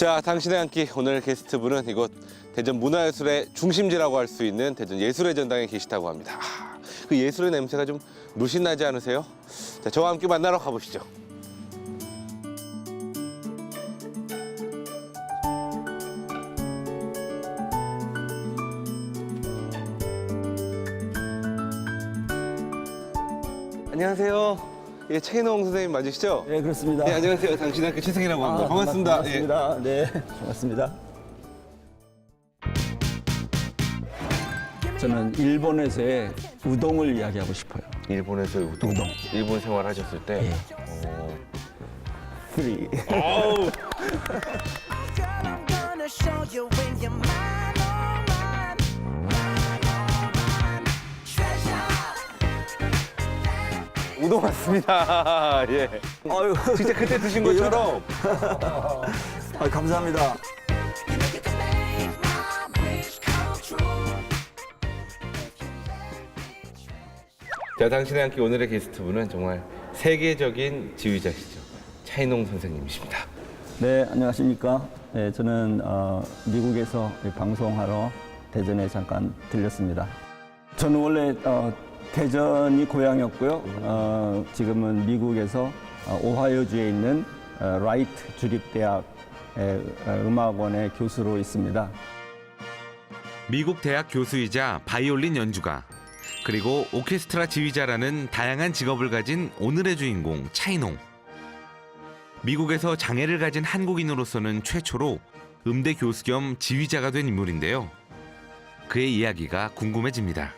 자, 당신의 한 끼 오늘 게스트분은 이곳 대전 문화예술의 중심지라고 할 수 있는 대전 예술의 전당에 계시다고 합니다. 그 예술의 냄새가 좀 물씬 나지 않으세요? 자, 저와 함께 만나러 가보시죠. 안녕하세요. 예, 최인홍 선생님 맞으시죠? 네, 그렇습니다. 네, 안녕하세요. 당신의 학교 최승이라고 합니다. 반갑습니다. 반갑습니다. 네, 반갑습니다. 저는 일본에서의 우동을 이야기하고 싶어요. 예. 일본에서 우동. 일본 생활하셨을 때. 예. 프리. 아우. I'm gonna show you when you're mine, oh mine, treasure. 우동 맞습니다. 예. 아유, 진짜 그때 드신 것처럼. 감사합니다. You can make my wish come true. 자, 당신의 한 끼 오늘의 게스트분은 정말 세계적인 지휘자시죠. 차인홍 선생님이십니다. 네, 안녕하십니까. 네, 저는 미국에서 방송하러 대전에 잠깐 들렸습니다. 저는 원래 대전이 고향이었고요. 지금은 미국에서 오하이오주에 있는 라이트 주립대학 음악원의 교수로 있습니다. 미국 대학 교수이자 바이올린 연주가 그리고 오케스트라 지휘자라는 다양한 직업을 가진 오늘의 주인공 차인홍. 미국에서 장애를 가진 한국인으로서는 최초로 음대 교수 겸 지휘자가 된 인물인데요. 그의 이야기가 궁금해집니다.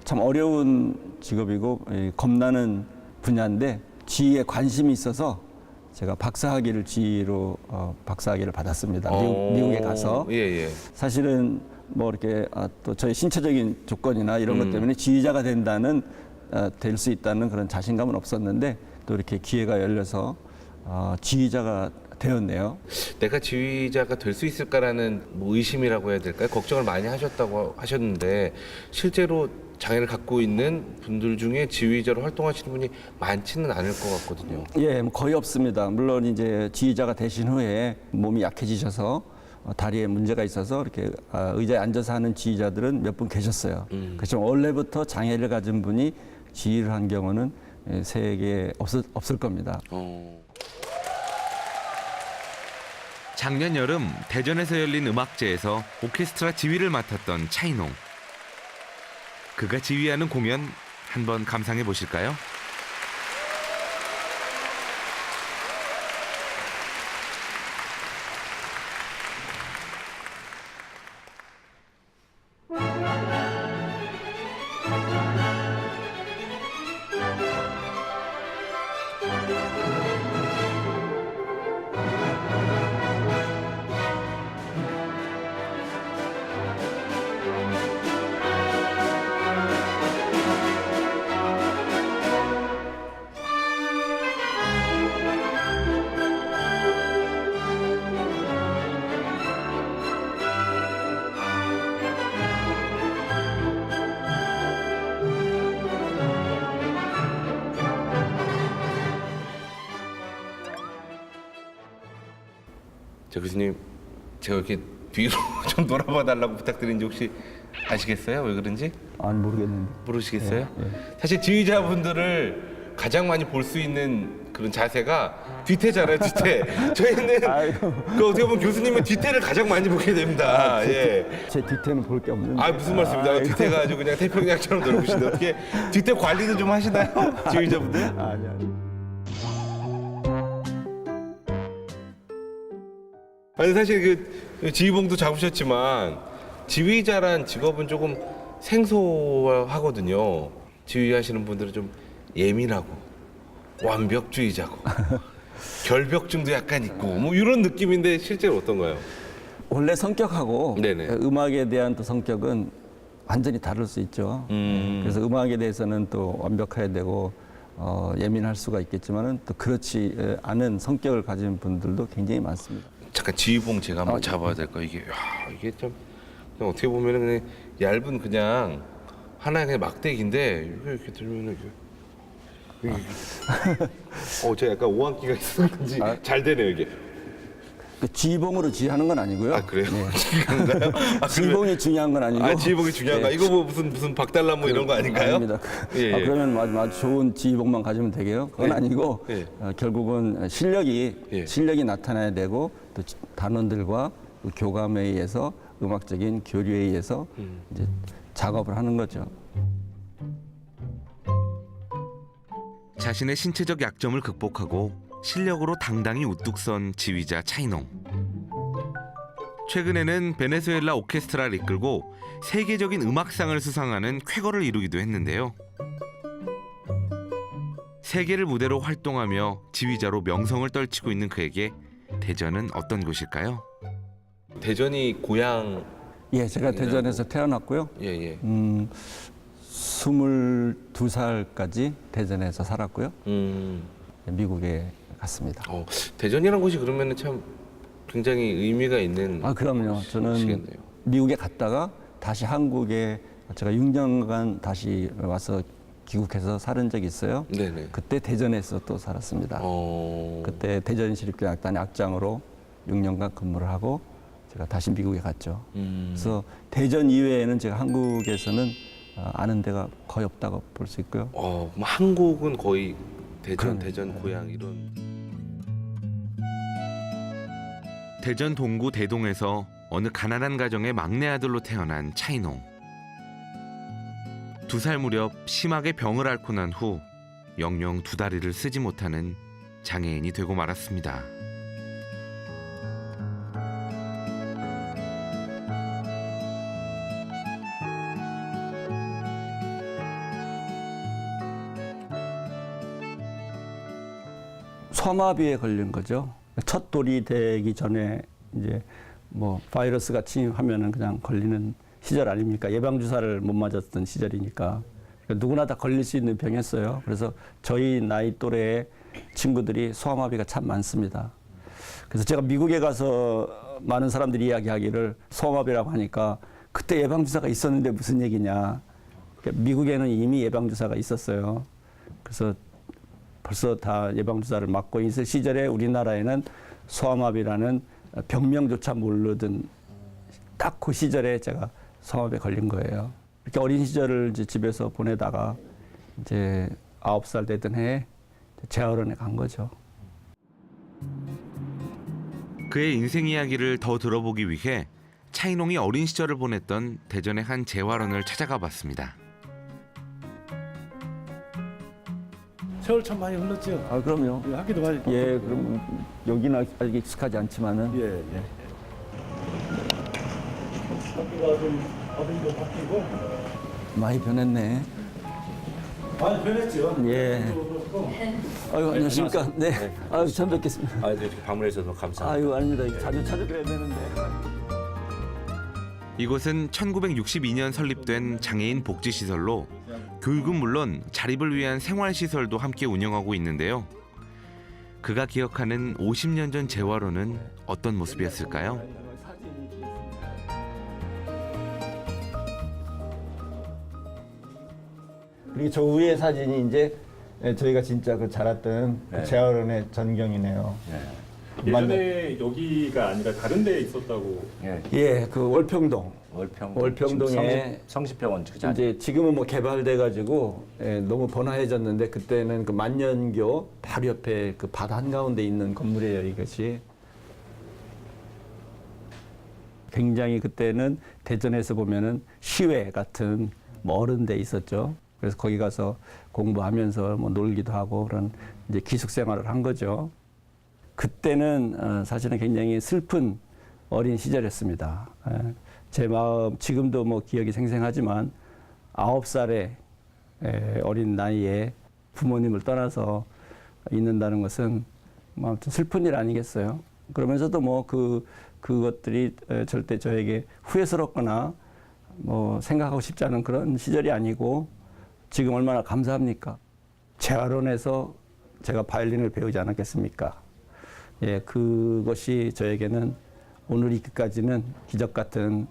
참 어려운 직업이고 겁나는 분야인데 지휘에 관심이 있어서 제가 박사학위를 지휘로 박사학위를 받았습니다. 미국에 가서 예, 예. 사실은 뭐 이렇게 또 저의 신체적인 조건이나 이런 것 때문에 지휘자가 된다는 될 수 있다는 그런 자신감은 없었는데 또 이렇게 기회가 열려서 지휘자가 되었네요. 내가 지휘자가 될 수 있을까라는 뭐 의심이라고 해야 될까요? 걱정을 많이 하셨다고 하셨는데 실제로 장애를 갖고 있는 분들 중에 지휘자로 활동하시는 분이 많지는 않을 것 같거든요. 예, 뭐 거의 없습니다. 물론 이제 지휘자가 되신 후에 몸이 약해지셔서 다리에 문제가 있어서 이렇게 의자에 앉아서 하는 지휘자들은 몇 분 계셨어요. 그렇지만 원래부터 장애를 가진 분이 지휘를 한 경우는 세계에 없을 겁니다. 작년 여름 대전에서 열린 음악제에서 오케스트라 지휘를 맡았던 차인홍. 그가 지휘하는 공연 한번 감상해 보실까요? 저 교수님, 제가 이렇게 뒤로 좀 돌아봐 달라고 부탁드린지 혹시 아시겠어요? 왜 그런지? 아니 모르겠는데. 모르시겠어요? 예. 사실 지휘자분들을 가장 많이 볼 수 있는 그런 자세가 뒤태잖아요, 뒤태. 저희는 아이고. 그 어떻게 보면 교수님의 뒤태를 가장 많이 보게 됩니다. 예. 제 뒤태는 볼 게 없는데. 아, 무슨 말씀입니까? 아이고. 뒤태가 아주 그냥 태평양처럼 넓으신데 어떻게 뒤태 관리도 좀 하시나요? 지휘자분들? 아니. 아니 사실 그 지휘봉도 잡으셨지만 지휘자란 직업은 조금 생소하거든요. 지휘하시는 분들은 좀 예민하고 완벽주의자고 결벽증도 약간 있고 뭐 이런 느낌인데 실제로 어떤가요? 원래 성격하고 네네. 음악에 대한 또 성격은 완전히 다를 수 있죠. 그래서 음악에 대해서는 또 완벽해야 되고 예민할 수가 있겠지만은 또 그렇지 않은 성격을 가진 분들도 굉장히 많습니다. 잠깐 지휘봉 제가 한번 잡아야 될까? 이게 이게 참 그냥 어떻게 보면은 그냥 얇은 그냥 하나의 그냥 막대기인데 이렇게 들면은 이게 제가 약간 오한기가 있어서 그런지 잘 되네요 이게. 그 지봉으로 지휘하는 건 아니고요. 아 그래요? 네. 그런가요? 지봉이 중요한 건 아니고. 지휘봉이 중요한가? 네. 이거 뭐 무슨 박달란 뭐 이런 거 아닌가요? 아닙니다. 예, 예. 그러면 아주 좋은 지휘봉만 가지면 되게요. 그건 예. 아니고 예. 결국은 실력이 나타나야 되고 또 단원들과 그 교감에 의해서 음악적인 교류에 의해서 이제 작업을 하는 거죠. 자신의 신체적 약점을 극복하고 실력으로 당당히 우뚝 선 지휘자 차이농. 최근에는 베네수엘라 오케스트라를 이끌고 세계적인 음악상을 수상하는 쾌거를 이루기도 했는데요. 세계를 무대로 활동하며 지휘자로 명성을 떨치고 있는 그에게 대전은 어떤 곳일까요? 대전이 고향. 예, 제가 대전에서 태어났고요. 예예. 22살까지 대전에서 살았고요. 미국에 갔습니다. 대전이라는 곳이 그러면 참 굉장히 의미가 있는. 아, 그럼요. 저는 곳이겠네요. 미국에 갔다가 다시 한국에 제가 6년간 다시 와서 귀국해서 살은 적이 있어요. 네네. 그때 대전에서 또 살았습니다. 그때 대전시립교향악단 악장으로 6년간 근무를 하고 제가 다시 미국에 갔죠. 그래서 대전 이외에는 제가 한국에서는 아는 데가 거의 없다고 볼 수 있고요. 그럼 한국은 거의 그러네. 대전 고향 이런. 대전 동구 대동에서 어느 가난한 가정의 막내 아들로 태어난 차이농. 2살 무렵 심하게 병을 앓고 난 후 영영 2다리를 쓰지 못하는 장애인이 되고 말았습니다. 소아마비에 걸린 거죠. 첫 돌이 되기 전에 이제 뭐 바이러스가 침입하면은 그냥 걸리는 시절 아닙니까? 예방 주사를 못 맞았던 시절이니까 그러니까 누구나 다 걸릴 수 있는 병이었어요. 그래서 저희 나이 또래의 친구들이 소아마비가 참 많습니다. 그래서 제가 미국에 가서 많은 사람들이 이야기하기를 소아마비라고 하니까 그때 예방 주사가 있었는데 무슨 얘기냐? 그러니까 미국에는 이미 예방 주사가 있었어요. 그래서 벌써 다 예방주사를 맞고 있을 시절에 우리나라에는 소아마비라는 병명조차 모르던 딱 그 시절에 제가 소아마비에 걸린 거예요. 이렇게 어린 시절을 이제 집에서 보내다가 이제 9살 되던 해에 재활원에 간 거죠. 그의 인생 이야기를 더 들어보기 위해 차이농이 어린 시절을 보냈던 대전의 한 재활원을 찾아가 봤습니다. 세월 참 많이 흘렀죠. 아, 그럼요. 예, 학기도 많이. 예, 그럼 여기는 아직 익숙하지 않지만은 예, 예. 학기가 좀 어딘가 바뀌고 많이 변했네. 많이 변했죠. 예. 아유, 안녕하십니까. 네. 아유, 처음 뵙겠습니다. 이렇게 방문해 주셔서 감사합니다. 아유, 아닙니다. 자주 찾아뵈야 되는데. 이곳은 1962년 설립된 장애인 복지시설로 교육은 물론 자립을 위한 생활시설도 함께 운영하고 있는데요. 그가 기억하는 50년 전 재활원은 어떤 모습이었을까요? 그리고 저 위에 사진이 이제 저희가 진짜 그 자랐던 그 재활원의 전경이네요. 예전에 여기가 아니라 다른 데에 있었다고. 예, 그 월평동. 월평동에 성시평원 그 이제 지금은 뭐 개발돼 가지고 너무 번화해졌는데 그때는 그 만년교 바로 옆에 그 바다 한가운데 있는 건물이에요, 이것이. 굉장히 그때는 대전에서 보면은 시외 같은 뭐 어른데 있었죠. 그래서 거기 가서 공부하면서 뭐 놀기도 하고 그런 이제 기숙 생활을 한 거죠. 그때는 사실은 굉장히 슬픈 어린 시절이었습니다. 제 마음 지금도 뭐 기억이 생생하지만 9살의 어린 나이에 부모님을 떠나서 있는다는 것은 뭐 아무튼 슬픈 일 아니겠어요. 그러면서도 뭐 그것들이 절대 저에게 후회스럽거나 뭐 생각하고 싶지 않은 그런 시절이 아니고 지금 얼마나 감사합니까? 재활원에서 제가 바이올린을 배우지 않았겠습니까? 예, 그것이 저에게는 오늘 이기까지는 기적 같은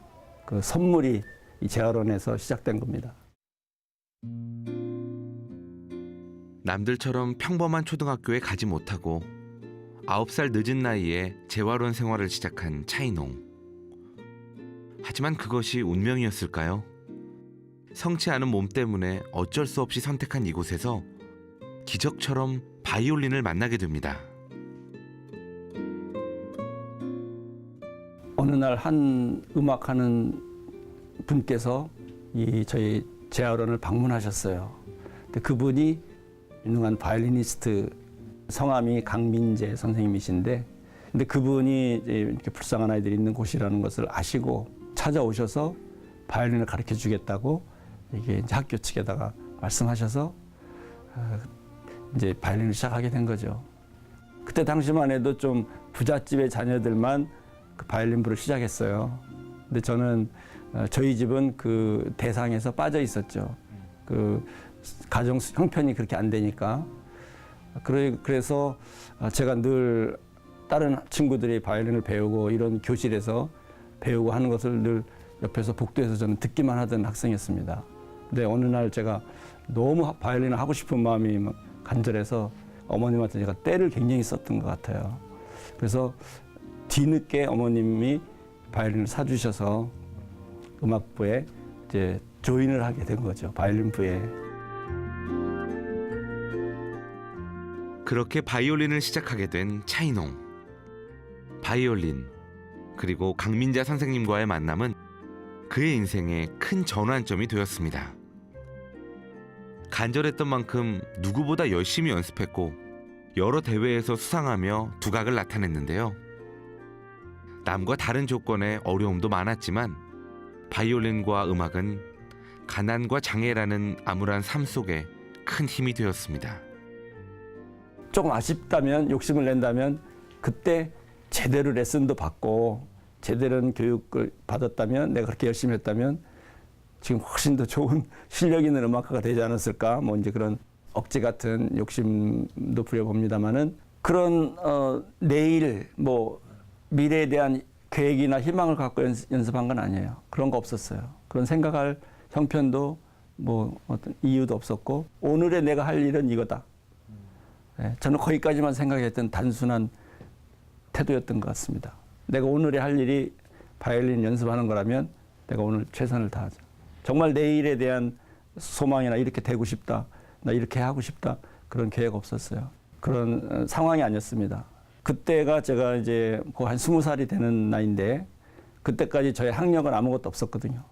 그 선물이 이 재활원에서 시작된 겁니다. 남들처럼 평범한 초등학교에 가지 못하고 9살 늦은 나이에 재활원 생활을 시작한 차이농. 하지만 그것이 운명이었을까요? 성치 않은 몸 때문에 어쩔 수 없이 선택한 이곳에서 기적처럼 바이올린을 만나게 됩니다. 어느 날 한 음악하는 분께서 이 저희 재활원을 방문하셨어요. 근데 그분이 유능한 바이올리니스트, 성함이 강민재 선생님이신데, 근데 그분이 이제 이렇게 불쌍한 아이들이 있는 곳이라는 것을 아시고 찾아오셔서 바이올린을 가르쳐 주겠다고 이게 이제 학교 측에다가 말씀하셔서 이제 바이올린을 시작하게 된 거죠. 그때 당시만 해도 좀 부잣집의 자녀들만 그 바이올린부를 시작했어요. 근데 저는 저희 집은 그 대상에서 빠져 있었죠. 그 가정 형편이 그렇게 안 되니까. 그래서 제가 늘 다른 친구들이 바이올린을 배우고 이런 교실에서 배우고 하는 것을 늘 옆에서 복도에서 저는 듣기만 하던 학생이었습니다. 근데 어느 날 제가 너무 바이올린을 하고 싶은 마음이 막 간절해서 어머님한테 제가 때를 굉장히 썼던 것 같아요. 그래서 뒤늦게 어머님이 바이올린을 사주셔서 음악부에 이제 조인을 하게 된 거죠. 바이올린부에. 그렇게 바이올린을 시작하게 된 차이농. 바이올린, 그리고 강민자 선생님과의 만남은 그의 인생에 큰 전환점이 되었습니다. 간절했던 만큼 누구보다 열심히 연습했고 여러 대회에서 수상하며 두각을 나타냈는데요. 남과 다른 조건에 어려움도 많았지만 바이올린과 음악은 가난과 장애라는 암울한 삶 속에 큰 힘이 되었습니다. 조금 아쉽다면, 욕심을 낸다면 그때 제대로 레슨도 받고 제대로 교육을 받았다면, 내가 그렇게 열심히 했다면 지금 훨씬 더 좋은 실력 있는 음악가가 되지 않았을까, 뭐 이제 그런 억지 같은 욕심도 부려봅니다만은, 그런 내일 뭐 미래에 대한 계획이나 희망을 갖고 연습한 건 아니에요. 그런 거 없었어요. 그런 생각할 형편도 뭐 어떤 이유도 없었고, 오늘의 내가 할 일은 이거다. 네, 저는 거기까지만 생각했던 단순한 태도였던 것 같습니다. 내가 오늘의 할 일이 바이올린 연습하는 거라면 내가 오늘 최선을 다하자. 정말 내일에 대한 소망이나 이렇게 되고 싶다, 나 이렇게 하고 싶다, 그런 계획 없었어요. 그런 상황이 아니었습니다. 그때가 제가 이제 한 20살이 되는 나이인데, 그때까지 저의 학력은 아무것도 없었거든요.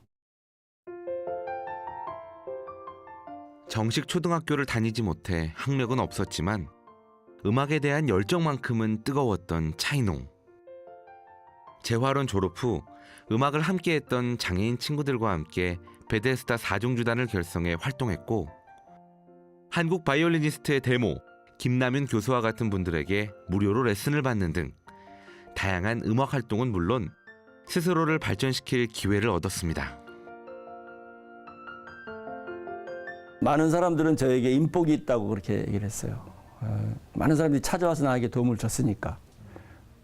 정식 초등학교를 다니지 못해 학력은 없었지만 음악에 대한 열정만큼은 뜨거웠던 차이농. 재활원 졸업 후 음악을 함께했던 장애인 친구들과 함께 베데스다 4중주단을 결성해 활동했고, 한국 바이올리니스트의 데모, 김남윤 교수와 같은 분들에게 무료로 레슨을 받는 등 다양한 음악 활동은 물론 스스로를 발전시킬 기회를 얻었습니다. 많은 사람들은 저에게 인복이 있다고 그렇게 얘기를 했어요. 많은 사람들이 찾아와서 나에게 도움을 줬으니까.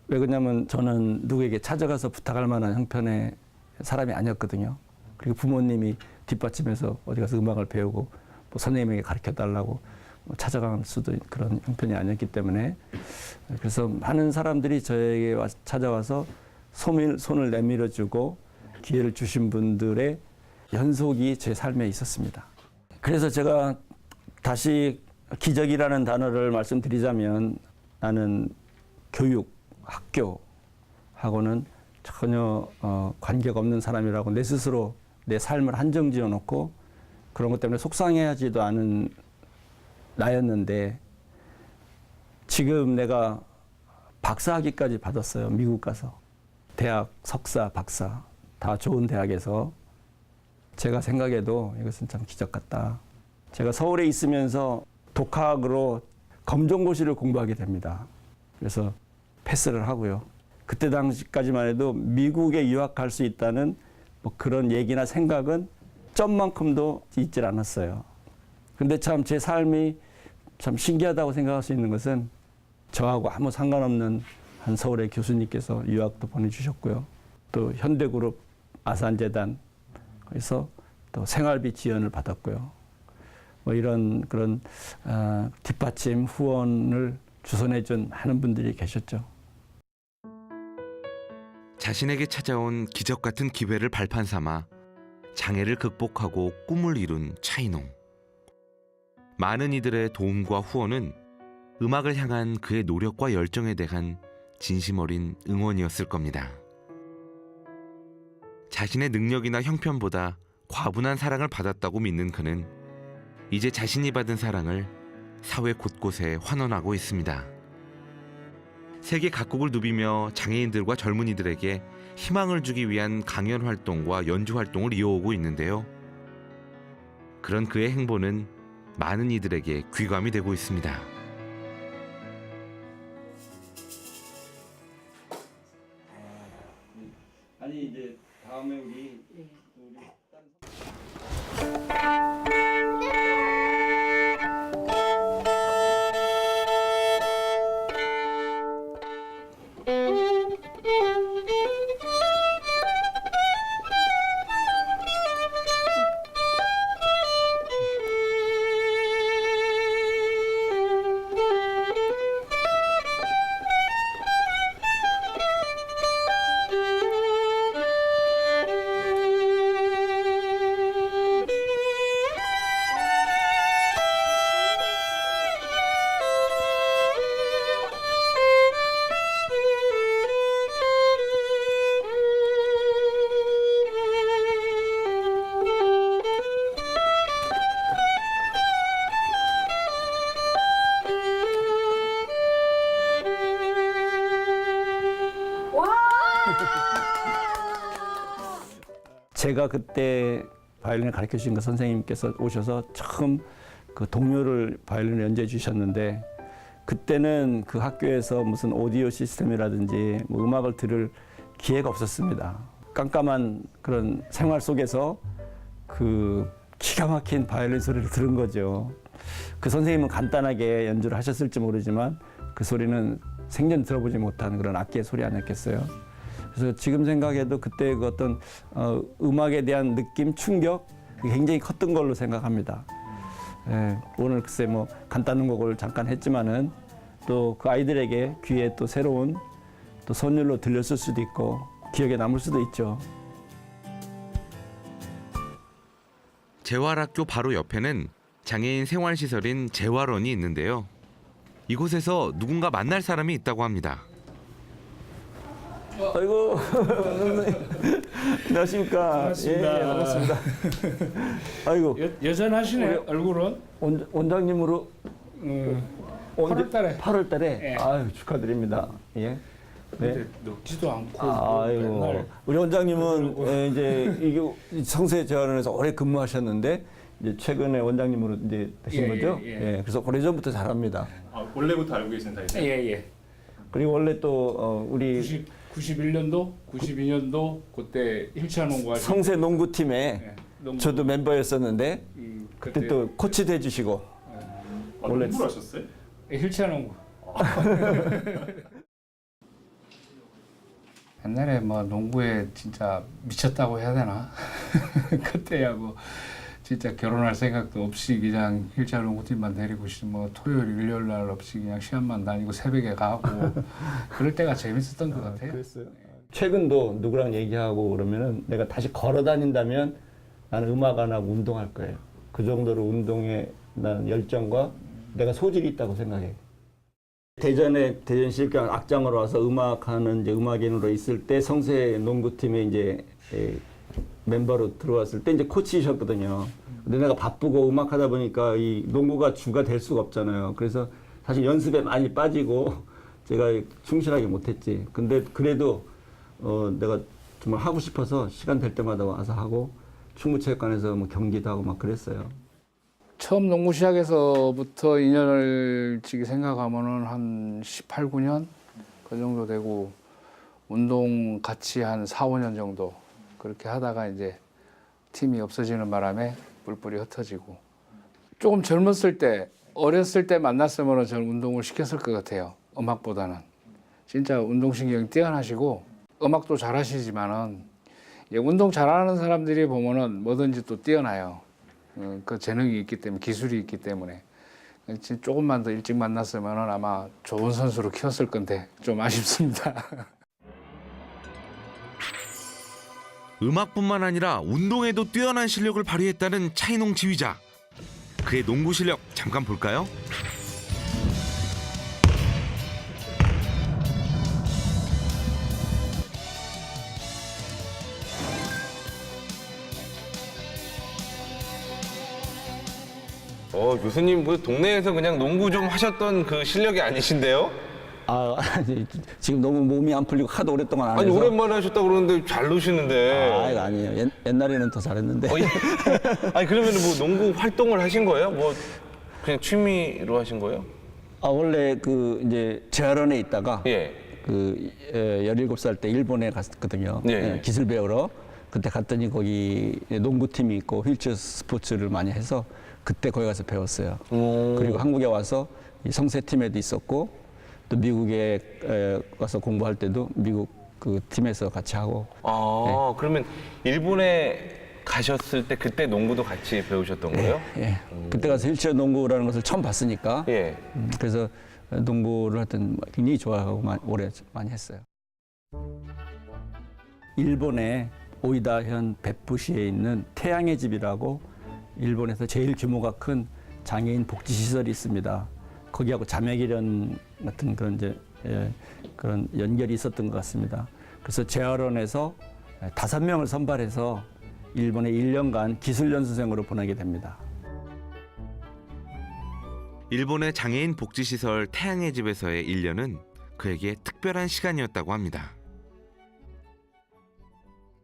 왜 그러냐면 저는 누구에게 찾아가서 부탁할 만한 형편의 사람이 아니었거든요. 그리고 부모님이 뒷받침해서 어디 가서 음악을 배우고 뭐 선생님에게 가르쳐달라고 찾아갈 수도 그런 형편이 아니었기 때문에, 그래서 많은 사람들이 저에게 찾아와서 손을 내밀어주고 기회를 주신 분들의 연속이 제 삶에 있었습니다. 그래서 제가 다시 기적이라는 단어를 말씀드리자면, 나는 교육, 학교하고는 전혀 관계가 없는 사람이라고 내 스스로 내 삶을 한정지어 놓고 그런 것 때문에 속상해하지도 않은 나였는데, 지금 내가 박사학위까지 받았어요. 미국 가서. 대학 석사, 박사 다 좋은 대학에서. 제가 생각해도 이것은 참 기적 같다. 제가 서울에 있으면서 독학으로 검정고시를 공부하게 됩니다. 그래서 패스를 하고요. 그때 당시까지만 해도 미국에 유학할 수 있다는 뭐 그런 얘기나 생각은 점만큼도 있질 않았어요. 근데 참 제 삶이 참 신기하다고 생각할 수 있는 것은, 저하고 아무 상관없는 한 서울의 교수님께서 유학도 보내주셨고요. 또 현대그룹 아산재단, 그래서 또 생활비 지원을 받았고요. 뭐 이런 그런 뒷받침 후원을 주선해준 많은 분들이 계셨죠. 자신에게 찾아온 기적 같은 기회를 발판 삼아 장애를 극복하고 꿈을 이룬 차인홍. 많은 이들의 도움과 후원은 음악을 향한 그의 노력과 열정에 대한 진심 어린 응원이었을 겁니다. 자신의 능력이나 형편보다 과분한 사랑을 받았다고 믿는 그는 이제 자신이 받은 사랑을 사회 곳곳에 환원하고 있습니다. 세계 각국을 누비며 장애인들과 젊은이들에게 희망을 주기 위한 강연 활동과 연주 활동을 이어오고 있는데요. 그런 그의 행보는 많은 이들에게 귀감이 되고 있습니다. 아니 이제 다음에 우리 제가 그때 바이올린을 가르쳐 주신 그 선생님께서 오셔서 처음 그 동요를 바이올린을 연주해 주셨는데 그때는 그 학교에서 무슨 오디오 시스템이라든지 뭐 음악을 들을 기회가 없었습니다. 깜깜한 그런 생활 속에서 그 기가 막힌 바이올린 소리를 들은 거죠. 그 선생님은 간단하게 연주를 하셨을지 모르지만 그 소리는 생전 들어보지 못한 그런 악기의 소리 아니었겠어요. 그래서 지금 생각해도 그때 그 어떤 음악에 대한 느낌, 충격 그게 굉장히 컸던 걸로 생각합니다. 예, 오늘 글쎄 뭐 간단한 곡을 잠깐 했지만은 또 그 아이들에게 귀에 또 새로운 또 선율로 들렸을 수도 있고 기억에 남을 수도 있죠. 재활학교 바로 옆에는 장애인 생활시설인 재활원이 있는데요. 이곳에서 누군가 만날 사람이 있다고 합니다. 아이고 선생님 안녕하십니까. 반갑습니다. 예, 반갑습니다. 아이고 여전하시네 우리- 얼굴은. 원장님으로 언제 8월달에. 8월달에 예. 아유 축하드립니다. 예. 네. 늙지도 않고. 아이고 맨날 우리 원장님은 이제 이게 성세 재활원에서 오래 근무하셨는데 이제 최근에 원장님으로 이제 되신 예, 거죠? 예, 예, 예. 그래서 오래전부터 잘합니다. 아, 원래부터 알고 계신 사이세요? 예예. 그리고 원래 또 우리 91년도, 92년도 그때 힐차농구 하시고. 성세 농구팀에 예, 농구. 저도 멤버였었는데 그때 또 코치도 해주시고 아, 원래- 농구를 하셨어요? 예, 힐차농구. 옛날에 뭐 농구에 진짜 미쳤다고 해야 되나? 그때야 뭐 진짜 결혼할 생각도 없이 그냥 힐차 농구팀만 데리고 뭐 토요일, 일요일 날 없이 그냥 시합만 다니고 새벽에 가고 그럴 때가 재밌었던 것 같아요. 그랬어요. 최근도 누구랑 얘기하고 그러면은 내가 다시 걸어 다닌다면 나는 음악 안 하고 운동할 거예요. 그 정도로 운동에 나는 열정과 내가 소질이 있다고 생각해. 대전에 대전시립교향 악장으로 와서 음악하는 이제 음악인으로 있을 때 성세 농구팀에 이제 멤버로 들어왔을 때 이제 코치이셨거든요. 근데 내가 바쁘고 음악하다 보니까 이 농구가 주가 될 수가 없잖아요. 그래서 사실 연습에 많이 빠지고 제가 충실하게 못했지. 근데 그래도 내가 정말 하고 싶어서 시간 될 때마다 와서 하고 충무체육관에서 뭐 경기도 하고 막 그랬어요. 처음 농구 시작해서부터 인연을 지금 생각하면은 한 18, 9년 그 정도 되고 운동 같이 한 4, 5년 정도 그렇게 하다가 이제 팀이 없어지는 바람에 뿔뿔이 흩어지고 조금 젊었을 때 어렸을 때 만났으면 저는 운동을 시켰을 것 같아요. 음악보다는 진짜 운동신경이 뛰어나시고 음악도 잘하시지만은 운동 잘하는 사람들이 보면은 뭐든지 또 뛰어나요. 그 재능이 있기 때문에 기술이 있기 때문에 조금만 더 일찍 만났으면 아마 좋은 선수로 키웠을 건데 좀 아쉽습니다. 음악뿐만 아니라 운동에도 뛰어난 실력을 발휘했다는 차인홍 지휘자. 그의 농구 실력 잠깐 볼까요? 교수님 그 동네에서 그냥 농구 좀 하셨던 그 실력이 아니신데요? 아, 아니, 지금 너무 몸이 안 풀리고 하도 오랫동안 안 아니 해서. 오랜만에 하셨다고 그러는데 잘 노시는데. 아, 이거 아니에요. 옛날에는 더 잘했는데. 아니 그러면 뭐 농구 활동을 하신 거예요? 뭐 그냥 취미로 하신 거예요? 아, 원래 그 이제 재활원에 있다가 예. 그 17살 때 일본에 갔거든요. 예. 기술 배우러. 그때 갔더니 거기 농구팀이 있고 휠체어 스포츠를 많이 해서 그때 거기 가서 배웠어요. 그리고 한국에 와서 이 성세팀에도 있었고 또 미국에 가서 공부할 때도 미국 그 팀에서 같이 하고. 그러면 일본에 가셨을 때 그때 농구도 같이 배우셨던 거예요? 예. 그때 가서 휠체어 농구라는 것을 처음 봤으니까. 예. 그래서 농구를 하여튼 굉장히 좋아하고 오래 많이 했어요. 일본의 오이다현 베푸시에 있는 태양의 집이라고 일본에서 제일 규모가 큰 장애인 복지 시설이 있습니다. 거기하고 자매기련 같은 그런 이제 그런 연결이 있었던 것 같습니다. 그래서 재활원에서 5명을 선발해서 일본에 1년간 기술 연수생으로 보내게 됩니다. 일본의 장애인 복지시설 태양의 집에서의 1년은 그에게 특별한 시간이었다고 합니다.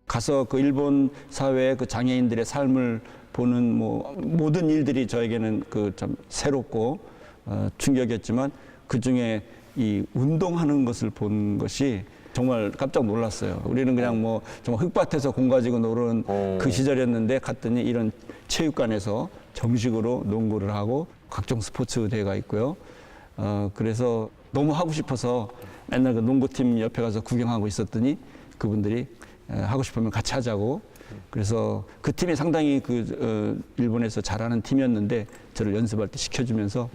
가서 그 일본 사회의 그 장애인들의 삶을 보는 뭐 모든 일들이 저에게는 그 참 새롭고 충격이었지만 그 중에 이 운동하는 것을 본 것이 정말 깜짝 놀랐어요. 우리는 그냥 뭐 정말 흙밭에서 공 가지고 노는 그 시절이었는데 갔더니 이런 체육관에서 정식으로 농구를 하고 각종 스포츠 대회가 있고요. 그래서 너무 하고 싶어서 맨날 그 농구팀 옆에 가서 구경하고 있었더니 그분들이 하고 싶으면 같이 하자고. 그래서 그 팀이 상당히 그 일본에서 잘하는 팀이었는데 저를 연습할 때 시켜주면서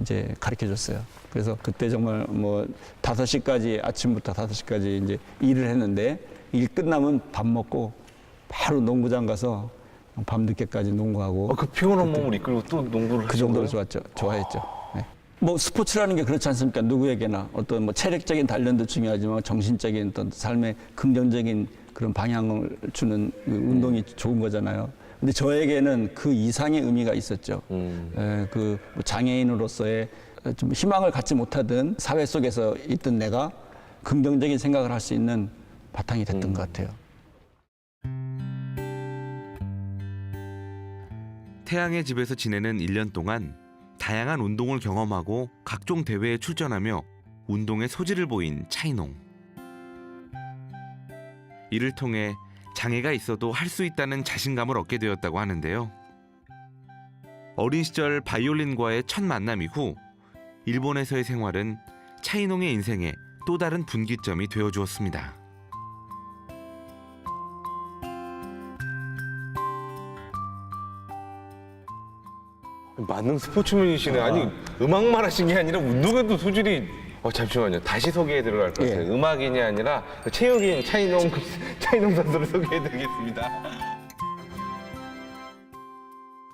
이제 가르쳐줬어요. 그래서 그때 정말 뭐 5시까지 아침부터 5시까지 이제 일을 했는데 일 끝나면 밥 먹고 바로 농구장 가서 밤 늦게까지 농구하고. 그 피곤한 몸을 이끌고 또 농구를 그 하신 정도로 거예요? 좋아했죠. 네. 뭐 스포츠라는 게 그렇지 않습니까? 누구에게나 어떤 뭐 체력적인 단련도 중요하지만 정신적인 어떤 삶의 긍정적인 그런 방향을 주는 그 운동이 좋은 거잖아요. 근데 저에게는 그 이상의 의미가 있었죠. 그 장애인으로서의 좀 희망을 갖지 못하던 사회 속에서 있던 내가 긍정적인 생각을 할 수 있는 바탕이 됐던 것 같아요. 태양의 집에서 지내는 1년 동안 다양한 운동을 경험하고 각종 대회에 출전하며 운동의 소질을 보인 차인홍. 이를 통해 장애가 있어도 할 수 있다는 자신감을 얻게 되었다고 하는데요. 어린 시절 바이올린과의 첫 만남 이후 일본에서의 생활은 차인홍의 인생에 또 다른 분기점이 되어주었습니다. 만능 스포츠맨이시네. 아니 음악만 하신 게 아니라 운동에도 소질이. 잠시만요. 다시 소개해 들어갈 것 같아요. 예. 음악인이 아니라 그 체육인 차인홍 선수를 소개해 드리겠습니다.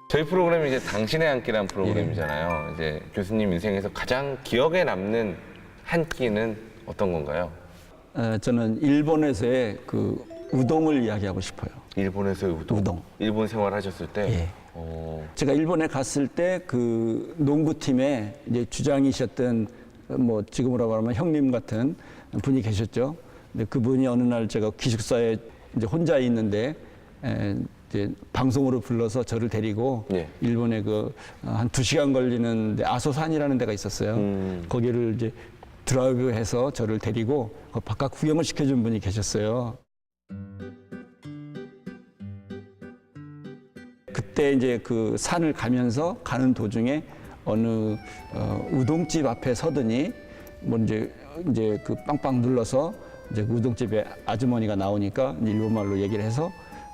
저희 프로그램이 이제 당신의 한 끼란 프로그램이잖아요. 이제 교수님 인생에서 가장 기억에 남는 한 끼는 어떤 건가요? 저는 일본에서의 그 우동을 이야기하고 싶어요. 일본에서의 우동. 일본 생활하셨을 때. 예. 제가 일본에 갔을 때 그 농구팀에 이제 주장이셨던 뭐 지금으로 말하면 형님 같은 분이 계셨죠. 근데 그분이 어느 날 제가 기숙사에 이제 혼자 있는데 이제 방송으로 불러서 저를 데리고 예. 일본에 그 한 2시간 걸리는 아소산이라는 데가 있었어요. 거기를 이제 드라이브해서 저를 데리고 그 바깥 구경을 시켜준 분이 계셨어요. 그때 이제 그 산을 가면서 가는 도중에 어느 우동집 앞에 서더니 뭐 이제 그 빵빵 눌러서 이제 우동집에 아주머니가 나오니까 일본말로 얘기를 해서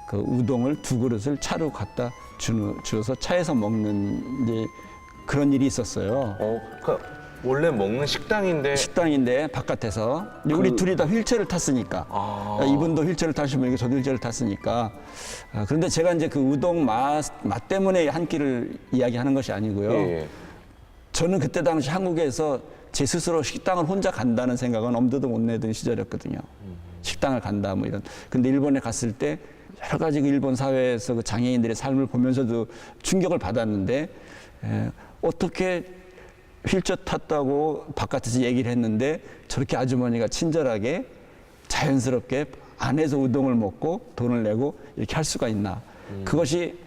그 우동을 2그릇을 차로 갖다 주어서 차에서 먹는 이제 그런 일이 있었어요. 그러니까 원래 먹는 식당인데 식당인데 바깥에서 우리 둘이 다 휠체어를 탔으니까 이분도 휠체어를 타시면 저도 휠체어를 탔으니까 그런데 제가 이제 그 우동 맛 때문에 한 끼를 이야기하는 것이 아니고요. 예. 저는 그때 당시 한국에서 제 스스로 식당을 혼자 간다는 생각은 엄두도 못 내던 시절이었거든요. 식당을 간다 뭐 이런. 근데 일본에 갔을 때 여러 가지 그 일본 사회에서 그 장애인들의 삶을 보면서도 충격을 받았는데 어떻게 휠체어 탔다고 바깥에서 얘기를 했는데 저렇게 아주머니가 친절하게 자연스럽게 안에서 우동을 먹고 돈을 내고 이렇게 할 수가 있나. 그것이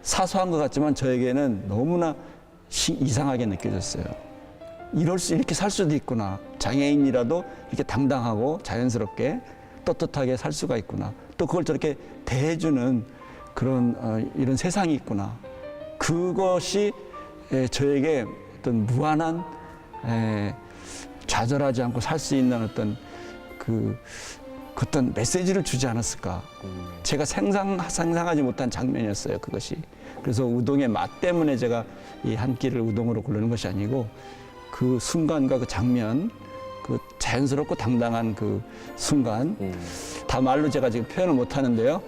사소한 것 같지만 저에게는 너무나 이상하게 느껴졌어요. 이렇게 살 수도 있구나. 장애인이라도 이렇게 당당하고 자연스럽게 떳떳하게 살 수가 있구나. 또 그걸 저렇게 대해주는 그런 이런 세상이 있구나. 그것이 저에게 어떤 무한한 좌절하지 않고 살 수 있는 어떤 어떤 메시지를 주지 않았을까. 제가 상상하지 못한 장면이었어요. 그것이. 그래서 우동의 맛 때문에 제가 이 한 끼를 우동으로 고르는 것이 아니고 그 순간과 그 장면, 그 자연스럽고 당당한 그 순간, 다 말로 제가 지금 표현을 못 하는데요.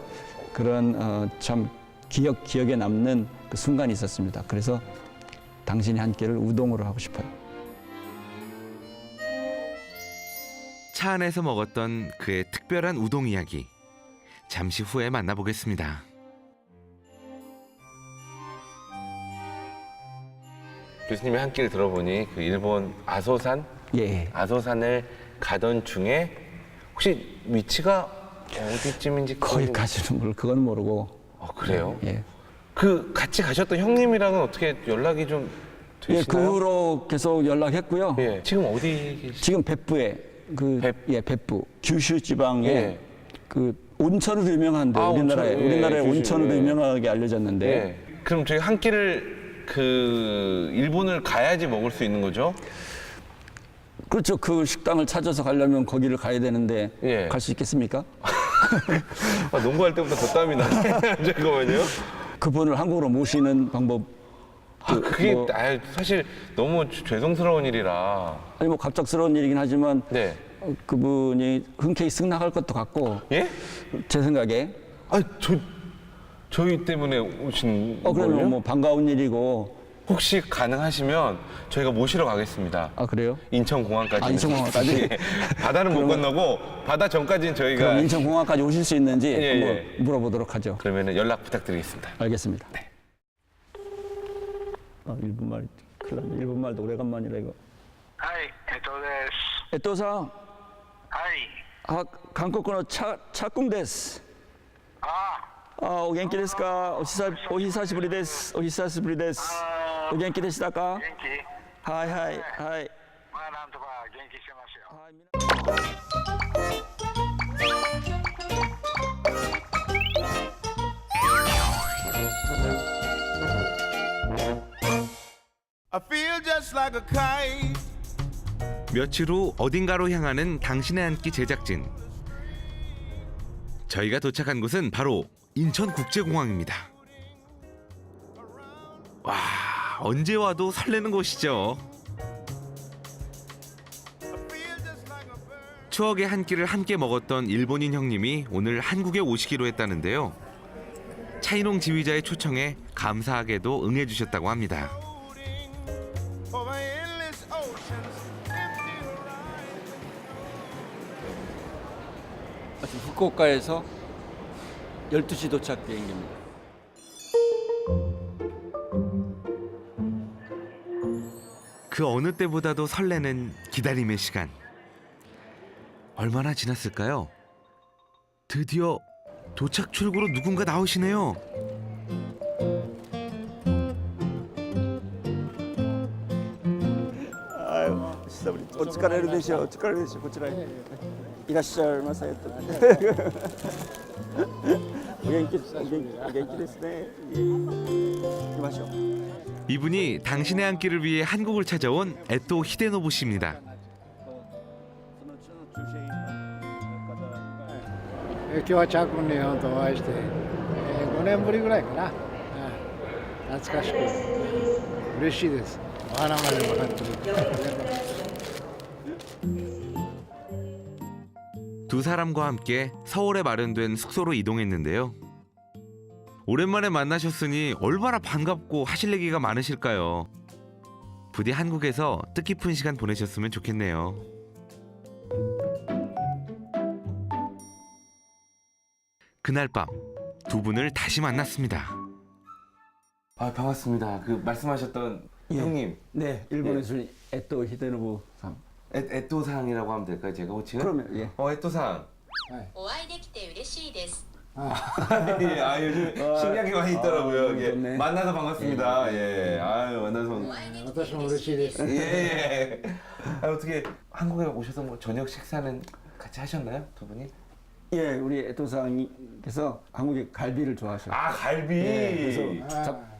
그런 참 기억에 남는 그 순간이 있었습니다. 그래서 당신이 한 끼를 우동으로 하고 싶어요. 차 안에서 먹었던 그의 특별한 우동 이야기. 잠시 후에 만나보겠습니다. 교수님의 한 끼를 들어보니 그 일본 아소산? 예. 아소산을 가던 중에 혹시 위치가 어디쯤인지 거기까지는 그건 모르고. 그래요? 예. 그 같이 가셨던 형님이랑은 어떻게 연락이 좀 예, 되시나요? 그 후로 계속 연락했고요. 예. 지금 어디 계시? 지금別府에別府규슈 지방에 예. 그 온천으로 유명한데 아, 우리나라에 온천, 예, 규슈, 온천으로 예. 유명하게 알려졌는데 네. 그럼 저희 한 끼를 그 일본을 가야지 먹을 수 있는 거죠? 그렇죠. 그 식당을 찾아서 가려면 거기를 가야 되는데 예. 갈 수 있겠습니까? 농구할 때보다 더 땀이 나네. 잠깐만요. 그분을 한국으로 모시는 방법. 그게 뭐, 사실 너무 죄송스러운 일이라. 아니 뭐 갑작스러운 일이긴 하지만 네. 그분이 흔쾌히 쓱 나갈 것도 같고 예? 제 생각에 저희 때문에 오신 그러면 거예요? 뭐 반가운 일이고. 혹시 가능하시면 저희가 모시러 가겠습니다. 아 그래요? 인천공항까지. 인천공항까지? 바다는 못 건너고 바다 전까지는 저희가. 그럼 인천공항까지 오실 수 있는지 예, 한번 예. 물어보도록 하죠. 그러면 연락 부탁드리겠습니다. 알겠습니다. 일본말 큰일 났네. 일본말도 오래간만이라 이거. はい、です。 에토상, はい。 한국어 차꿍 데스. あ、お元気ですか?お久しぶりです. お久しぶりです. お元気でしたか?元気？はいはいはい。まあなんとか元気してますよ。 I feel just like a kite. 며칠 후 어딘가로 향하는 당신의 한 끼 제작진. 저희가 도착한 곳은 바로 인천국제공항입니다. 와, 언제 와도 설레는 곳이죠. 추억의 한 끼를 함께 먹었던 일본인 형님이 오늘 한국에 오시기로 했다는데요. 차이농 지휘자의 초청에 감사하게도 응해주셨다고 합니다. Over endless oceans, empty horizons. 후쿠오카에서 12시 도착 비행기입니다. 그 어느 때보다도 설레는 기다림의 시간. 얼마나 지났을까요? 드디어 도착 출구로 누군가 나오시네요.お疲れでしょう。お疲れでしょう。こちらへいらっしゃいませ。お元気ですね。行きましょう。 이분이 당신의 한 끼를 위해 한국을 찾아온 에토 히데노부 씨입니다. 今日はチャー君に本当お会いして、5年ぶりぐらいかな、懐かしく、嬉しいです。お花までもらってる。 두 사람과 함께 서울에 마련된 숙소로 이동했는데요. 오랜만에 만나셨으니 얼마나 반갑고 하실 얘기가 많으실까요? 부디 한국에서 뜻깊은 시간 보내셨으면 좋겠네요. 그날 밤 두 분을 다시 만났습니다. 아 반갑습니다. 그 말씀하셨던 형님 네, 일본에서 에토 히데노부 상. 에토상이라고 하면 될까요? 제가 혹시? 그러면 예. 에토상. お会いできて嬉しいです 예, 아 요즘 신기한 게 많이 있더라고요. 예. 좋네. 만나서 반갑습니다. 예. 아유 만나서 お会いできて私も嬉しい嬉です。 예. 아, 어떻게 한국에 오셔서 뭐 저녁 식사는 같이 하셨나요? 두 분이? 예, 우리 에토상께서 한국의 갈비를 좋아하셔요. 아 갈비. 예,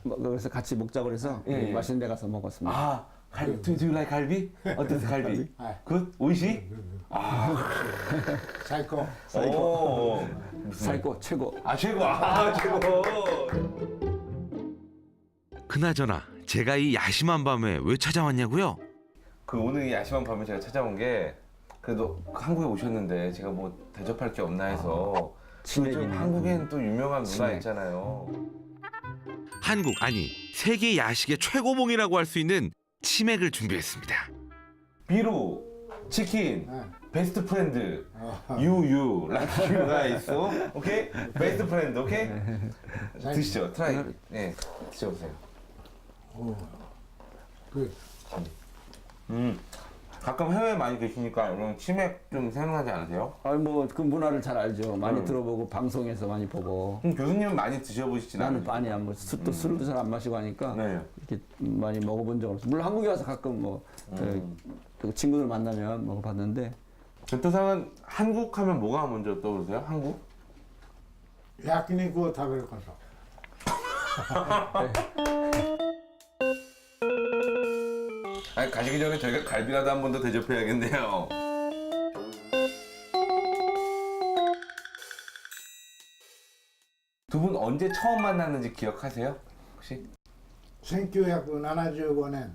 그래서 같이 먹자고 그래서 예, 예. 맛있는 데 가서 먹었습니다. 아 갈비. Do you like 갈비? 어떠세요 갈비? 굿? 오이시? 最高。 오. 살고 최고. 아 최고. 아 최고. 그나저나 제가 이 야심한 밤에 왜 찾아왔냐고요? 그 오늘 이 야심한 밤에 제가 찾아온 게 그래도 한국에 오셨는데 제가 뭐 대접할 게 없나 해서 치맥이네. 요즘 한국엔 또 유명한 문화 치맥. 있잖아요. 한국 아니 세계 야식의 최고봉이라고 할 수 있는 치맥을 준비했습니다. 비루, 치킨, 베스트 프렌드, 유유, 라큐가 있어. 오케이? 베스트 프렌드, 오케이? 드시죠. 트라이. 네, 드셔보세요. 그 가끔 해외에 많이 계시니까 이런 치맥 좀 생각나지 않으세요? 아니 뭐그 문화를 잘 알죠. 많이 들어보고 방송에서 많이 보고. 교수님은 많이 드셔보시진 나는 않으세요? 아니야. 뭐 술도 잘 안 마시고 하니까 네. 이렇게 많이 먹어본 적은 없어. 물론 한국에 와서 가끔 뭐 그 친구들 만나면 먹어봤는데 전토상은 한국 하면 뭐가 먼저 떠오르세요? 한국? 焼肉を食べること。 아니 가시기 전에 저희가 갈비라도 한 번 더 대접해야겠네요. 두 분 언제 처음 만났는지 기억하세요? 혹시? 1975年、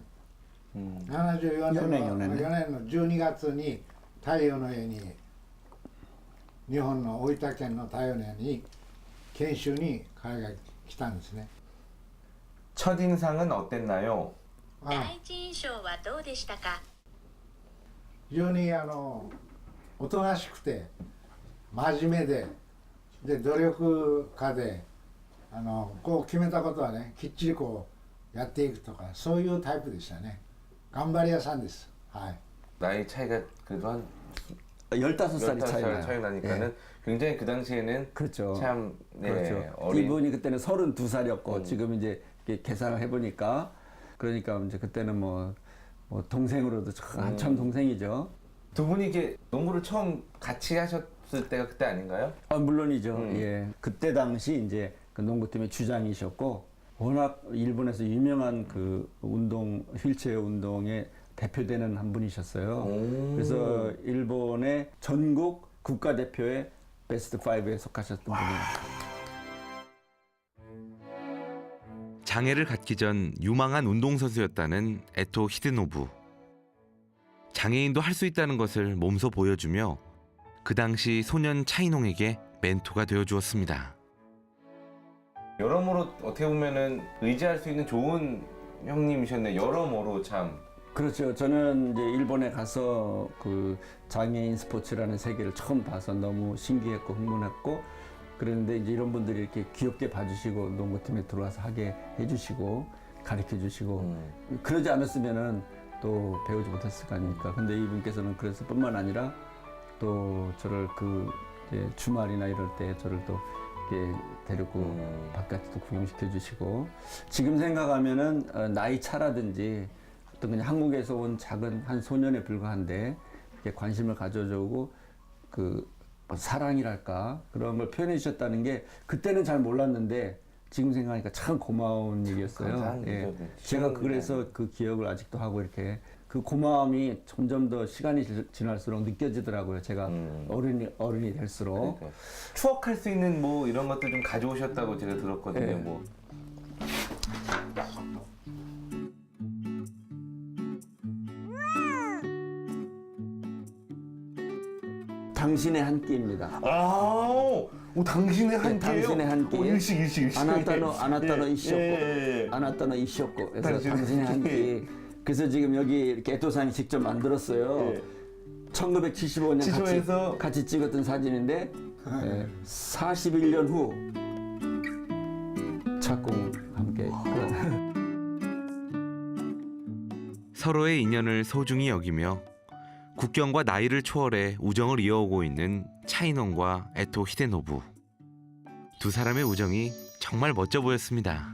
74年の4年ね4年の12月に太陽の家に日本の大分県の太陽の家に研修に彼が来たんですね。 첫인상은 어땠나요? あ第一印象はどうでしたか非常におとなしくて真面目で努力家でこう決めたことはねきっちりこうやっていくとかそういうタイプでしたね。頑張り屋さんです。はい。 나이 차이가 그래도 한 15살이 15살 차이 차이 나요. 나니까는 예. 굉장히 그 당시에는 그렇죠. 참 네, 그렇죠. 어린 이분이 그때는 32살이었고 지금 이제 이렇게 계산을 해보니까 그러니까 이제 그때는 뭐 동생으로도 한참 동생이죠. 두 분이 이게 농구를 처음 같이 하셨을 때가 그때 아닌가요? 아, 물론이죠. 예. 그때 당시 이제 그 농구팀의 주장이셨고 워낙 일본에서 유명한 그 운동 휠체어 운동에 대표되는 한 분이셨어요. 그래서 일본의 전국 국가대표의 베스트 5에 속하셨던 분이에요. 장애를 갖기 전 유망한 운동선수였다는 에토 히데노부. 장애인도 할 수 있다는 것을 몸소 보여주며 그 당시 소년 차이농에게 멘토가 되어주었습니다. 여러모로 어떻게 보면은 의지할 수 있는 좋은 형님이셨네. 여러모로 참. 그렇죠. 저는 이제 일본에 가서 그 장애인 스포츠라는 세계를 처음 봐서 너무 신기했고 흥분했고 그랬는데 이제 이런 분들이 이렇게 귀엽게 봐주시고 농구팀에 들어와서 하게 해주시고 가르쳐 주시고 그러지 않았으면은 또 배우지 못했을 거 아닙니까. 근데 이분께서는 그래서 뿐만 아니라 또 저를 그 이제 주말이나 이럴 때 저를 또 이렇게 데리고 바깥도 구경시켜 주시고 지금 생각하면은 나이 차라든지 어떤 그냥 한국에서 온 작은 한 소년에 불과한데 이렇게 관심을 가져주고 그 사랑이랄까 그런 걸 표현해 주셨다는 게 그때는 잘 몰랐는데 지금 생각하니까 참 고마운 일이었어요. 감사한 예. 일이죠. 제가 그래서 그 기억을 아직도 하고 이렇게 그 고마움이 점점 더 시간이 지날수록 느껴지더라고요. 제가 어른이 될수록. 그러니까. 추억할 수 있는 뭐 이런 것들 좀 가져오셨다고 제가 들었거든요. 네. 뭐. 당신의 한 끼입니다. 당신의 한 끼예요? 당신의 한 끼. 일식. 아나타노 이쇼코. 예. 아나타노 이쇼코. 그래서 당신의 당신의 한 한 끼. 그래서 지금 여기 이렇게 에토상이 직접 만들었어요. 예. 1975년 지소에서 같이 찍었던 사진인데 41년 후 착공 함께. 서로의 인연을 소중히 여기며 국경과 나이를 초월해 우정을 이어오고 있는 차이논과 에토 히데노부. 두 사람의 우정이 정말 멋져 보였습니다.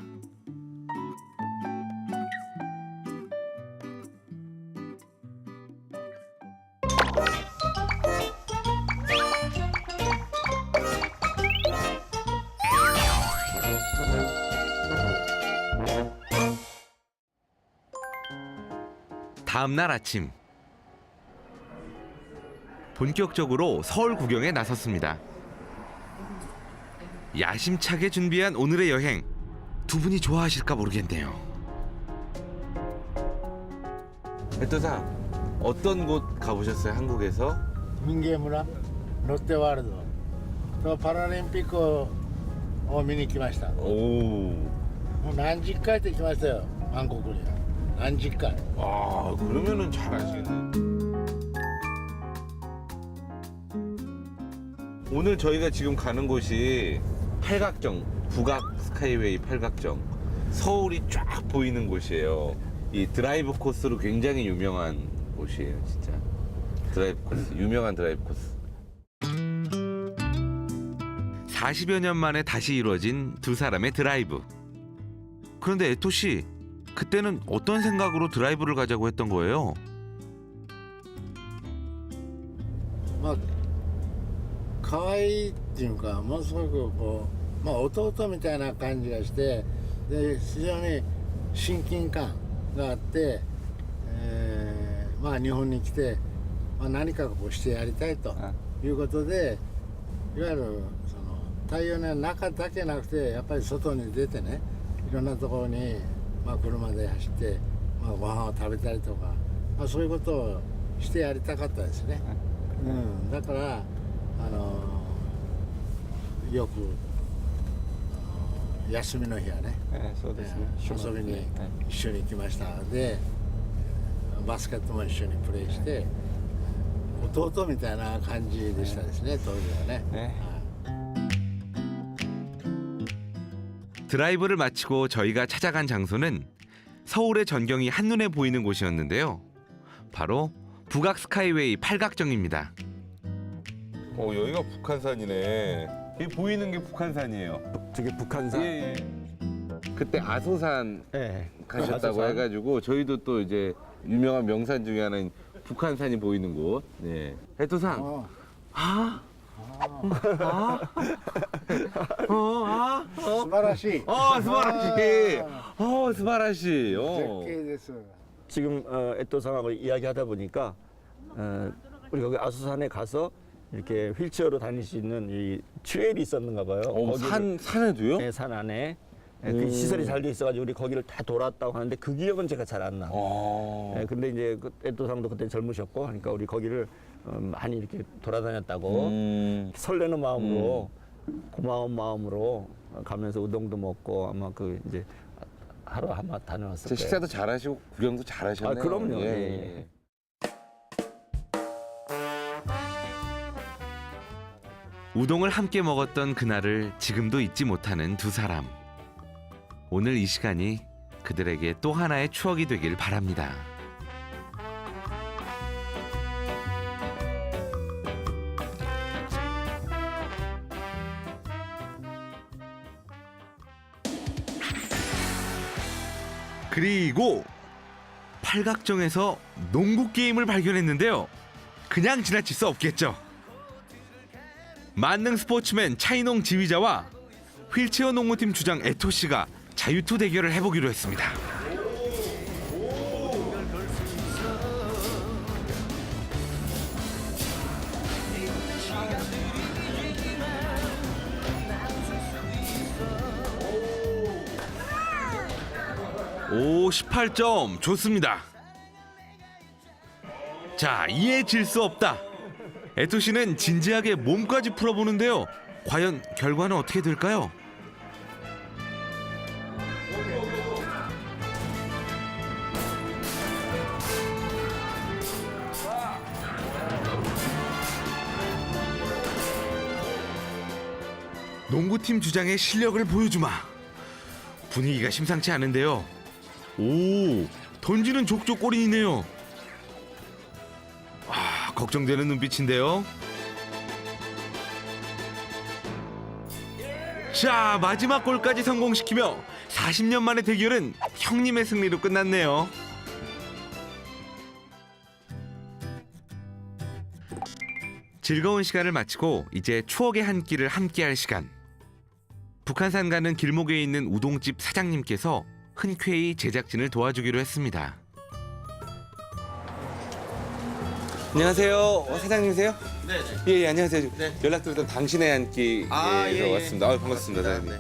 다음 날 아침 본격적으로 서울 구경에 나섰습니다. 야심차게 준비한 오늘의 여행 두 분이 좋아하실까 모르겠네요. 에토상 어떤 곳 가보셨어요? 한국에서? 민게무라 롯데월드 또 파라림픽を見に来ました。 오. もう何十回って来ましたよ、韓国には。何十回。 아 그러면은 잘 아시겠네. 오늘 저희가 지금 가는 곳이 팔각정, 북악 스카이웨이 팔각정. 서울이 쫙 보이는 곳이에요. 이 드라이브 코스로 굉장히 유명한 곳이에요, 진짜. 드라이브 코스, 유명한 드라이브 코스. 40여 년 만에 다시 이루어진 두 사람의 드라이브. 그런데 에토 씨, 그때는 어떤 생각으로 드라이브를 가자고 했던 거예요? まあ可愛いっていうか、ものすごくこう、まあ弟みたいな感じがして、で非常に親近感があって、まあ日本に来て、まあ何かこうしてやりたいということで、いわゆるその太陽の中だけなくて、やっぱり外に出てね、いろんなところにまあ車で走って、まあご飯を食べたりとか、まあそういうことをしてやりたかったですね。だからよく休みの日はね、遊びに一緒に行きました。でバスケットも一緒にプレーして、弟みたいな感じでしたですね、当時はね。 드라이브를 마치고 저희가 찾아간 장소는 서울의 전경이 한눈에 보이는 곳이었는데요. 바로 북악 스카이웨이 팔각정입니다. 여기가 북한산이네. 이 보이는 게 북한산이에요. 저게 북한산. 예. 그때 아소산 네. 가셨다고 아소산. 해가지고 저희도 또 이제 유명한 명산 중에 하나인 북한산이 보이는 곳. 네. 에토상. 스바라시. 스바라시. 스바라시.絶景です。 지금 에토상하고 이야기하다 보니까 우리 거기 아소산에 가서 이렇게 휠체어로 다닐 수 있는 이 트레일이 있었는가 봐요. 산에도요? 네, 산 안에 그 시설이 잘 돼 있어가지고 우리 거기를 다 돌았다고 하는데 그 기억은 제가 잘 안 나. 네, 근데 이제 그 에토상도 그때 젊으셨고 하니까 우리 거기를 많이 이렇게 돌아다녔다고 설레는 마음으로 고마운 마음으로 가면서 우동도 먹고 아마 그 이제 하루 아마 다녀왔을 거예요. 식사도 잘하시고 구경도 잘하셨네요. 그럼요. 예. 예. 우동을 함께 먹었던 그날을 지금도 잊지 못하는 두 사람. 오늘 이 시간이 그들에게 또 하나의 추억이 되길 바랍니다. 그리고 팔각정에서 농구 게임을 발견했는데요. 그냥 지나칠 수 없겠죠. 만능 스포츠맨 차이농 지휘자와 휠체어 농구팀 주장 에토 씨가 자유투 대결을 해보기로 했습니다. 오, 18점 좋습니다. 자, 이에 질 수 없다. 에토 씨는 진지하게 몸까지 풀어보는데요. 과연 결과는 어떻게 될까요? 농구팀 주장의 실력을 보여주마. 분위기가 심상치 않은데요. 오, 던지는 족족 골인이네요. 아, 걱정되는 눈빛인데요. 자, 마지막 골까지 성공시키며 40년 만의 대결은 형님의 승리로 끝났네요. 즐거운 시간을 마치고 이제 추억의 한 끼를 함께할 시간. 북한산 가는 길목에 있는 우동집 사장님께서 흔쾌히 제작진을 도와주기로 했습니다. 안녕하세요. 사장님이세요? 네. 예, 안녕하세요. 연락드렸던 당신의 한 끼에서 왔습니다. 반갑습니다, 사장님.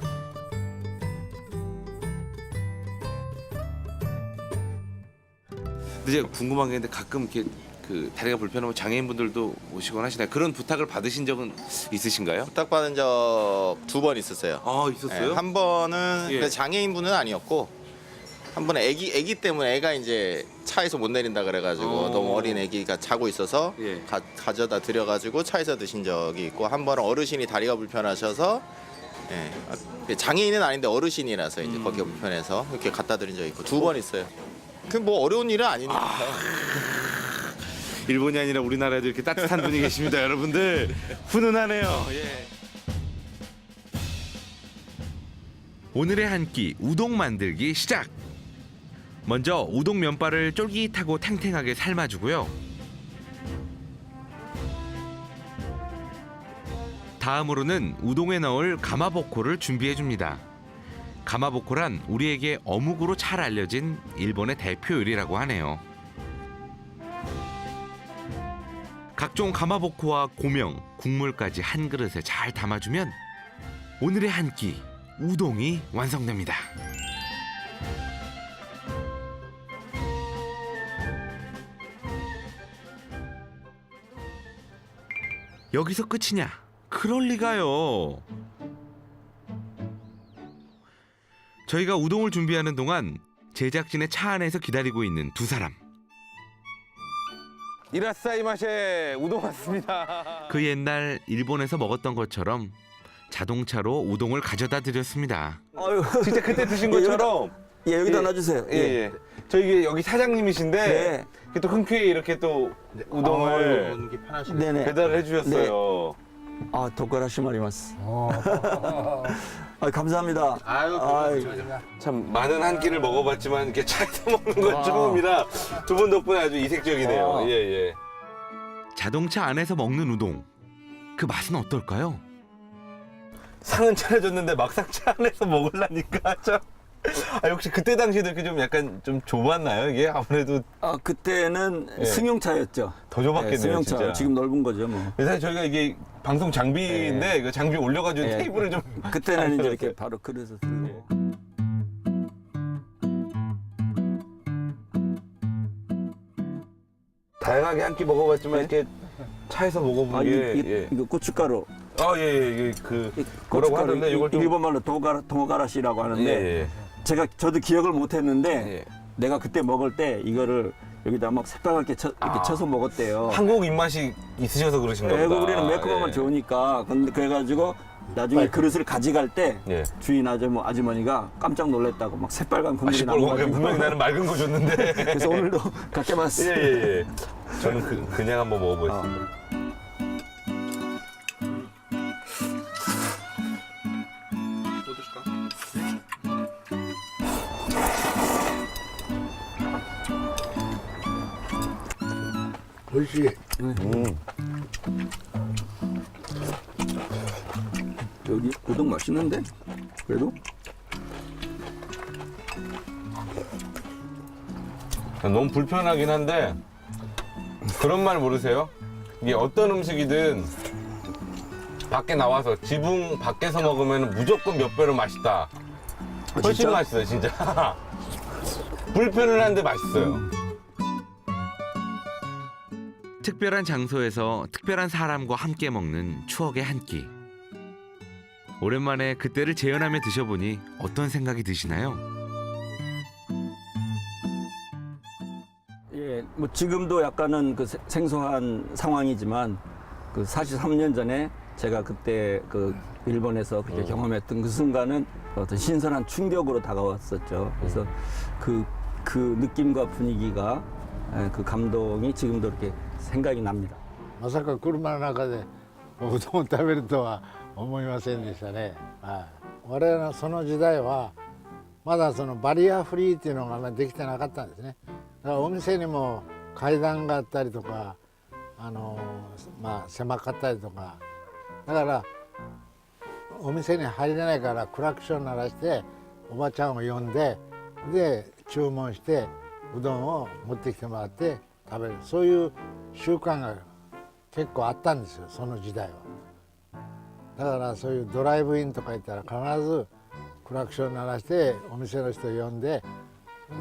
근데 제가 궁금한 게 있는데 가끔 이렇게 그 다리가 불편하면 장애인분들도 오시곤 하시나요? 그런 부탁을 받으신 적은 있으신가요? 부탁받은 적 2번 있었어요. 아, 있었어요? 네, 한 번은 예. 근데 장애인분은 아니었고 한 번은 애기 때문에 애가 이제 차에서 못 내린다 그래가지고 너무 어린 애기가 자고 있어서 예. 가져다 드려가지고 차에서 드신 적이 있고 한 번은 어르신이 다리가 불편하셔서 장애인은 아닌데 어르신이라서 이제 거기가 불편해서 이렇게 갖다 드린 적이 있고 2번 있어요. 그 뭐 어려운 일은 아니니까. 일본이 아니라 우리나라에도 이렇게 따뜻한 분이 계십니다, 여러분들. 훈훈하네요. 예. 오늘의 한 끼 우동 만들기 시작. 먼저 우동 면발을 쫄깃하고 탱탱하게 삶아주고요. 다음으로는 우동에 넣을 가마보코를 준비해줍니다. 가마보코란 우리에게 어묵으로 잘 알려진 일본의 대표 요리라고 하네요. 각종 가마보코와 고명, 국물까지 한 그릇에 잘 담아주면 오늘의 한 끼 우동이 완성됩니다. 여기서 끝이냐? 그럴 리가요. 저희가 우동을 준비하는 동안 제작진의 차 안에서 기다리고 있는 두 사람. 이라사이마세 우동 왔습니다. 그 옛날 일본에서 먹었던 것처럼 자동차로 우동을 가져다 드렸습니다. 아유, 진짜 그때 드신 것처럼. 예, 여기다 놔주세요. 예. 저희 여기 사장님이신데 네. 이렇게 또 흔쾌히 이렇게 또 우동을 네네. 배달을 해주셨어요. 아, 도카라시마리마스. 아, 감사합니다. 아유, 참 많은 한 끼를 먹어봤지만 이렇게 차에서 먹는 건 처음이라 두 분 덕분에 아주 이색적이네요. 예. 자동차 안에서 먹는 우동. 그 맛은 어떨까요? 상은 차려줬는데 막상 차 안에서 먹으려니까 참. 아, 혹시 그때 당시에도 이렇게 좀 약간 좀 좁았나요? 이게 아무래도 아, 그때는 예. 승용차였죠. 더 좁았겠네요, 승용차. 진짜. 지금 넓은 거죠, 뭐. 사실 저희가 이게 방송 장비인데 그 장비 올려가지고 예. 테이블을 좀 그때는 이제 이렇게 바로 그릇을 들고. 다양하게 한 끼 먹어봤지만 이렇게 차에서 먹어본 아, 게 이거 고춧가루. 이게 뭐라고 하던데 이걸 좀 일본말로 도가라시라고 하는데 예. 저도 기억을 못했는데 예. 내가 그때 먹을 때 이거를 여기다 막 새빨갛게 이렇게 쳐서 먹었대요. 한국 입맛이 있으셔서 그러신가 보다. 외국인은 매콤하면 예. 좋으니까. 근데 그래가지고 나중에 그릇을 가져갈 때 예. 주인 아주머니가 깜짝 놀랐다고 막 새빨간 국물이 시뻘겋게 나와가지고. 분명히 나는 맑은 거 줬는데. 그래서 오늘도 가케마스. 예. 저는 그냥 한번 먹어보겠습니다. 오이시. 여기 우동 맛있는데? 그래도? 너무 불편하긴 한데 그런 말 모르세요? 이게 어떤 음식이든 밖에 나와서 지붕 밖에서 먹으면 무조건 몇 배로 맛있다. 훨씬 진짜? 맛있어요, 진짜. 불편은 한데 맛있어요. 특별한 장소에서 특별한 사람과 함께 먹는 추억의 한 끼. 오랜만에 그때를 재현하며 드셔보니 어떤 생각이 드시나요? 예, 뭐 지금도 약간은 그 생소한 상황이지만 그 43년 전에 제가 그때 그 일본에서 그렇게 경험했던 그 순간은 어떤 신선한 충격으로 다가왔었죠. 그래서 그 느낌과 분위기가 그 감동이 지금도 이렇게 생각이 납니다. まさか車の中でうどんを食べるとは思いませんでしたね。はい、我々のその時代はまだそのバリアフリーっていうのができてなかったんですね。だからお店にも階段があったりとか、狭かったりとか、だからお店に入れないからクラクション鳴らしておばちゃんを呼んで、で注文してうどんを持ってきてもらって食べる、そういう習慣が結構あったんですよ、その時代は。だからそういうドライブインとか行ったら必ずクラクション鳴らしてお店の人を呼んで、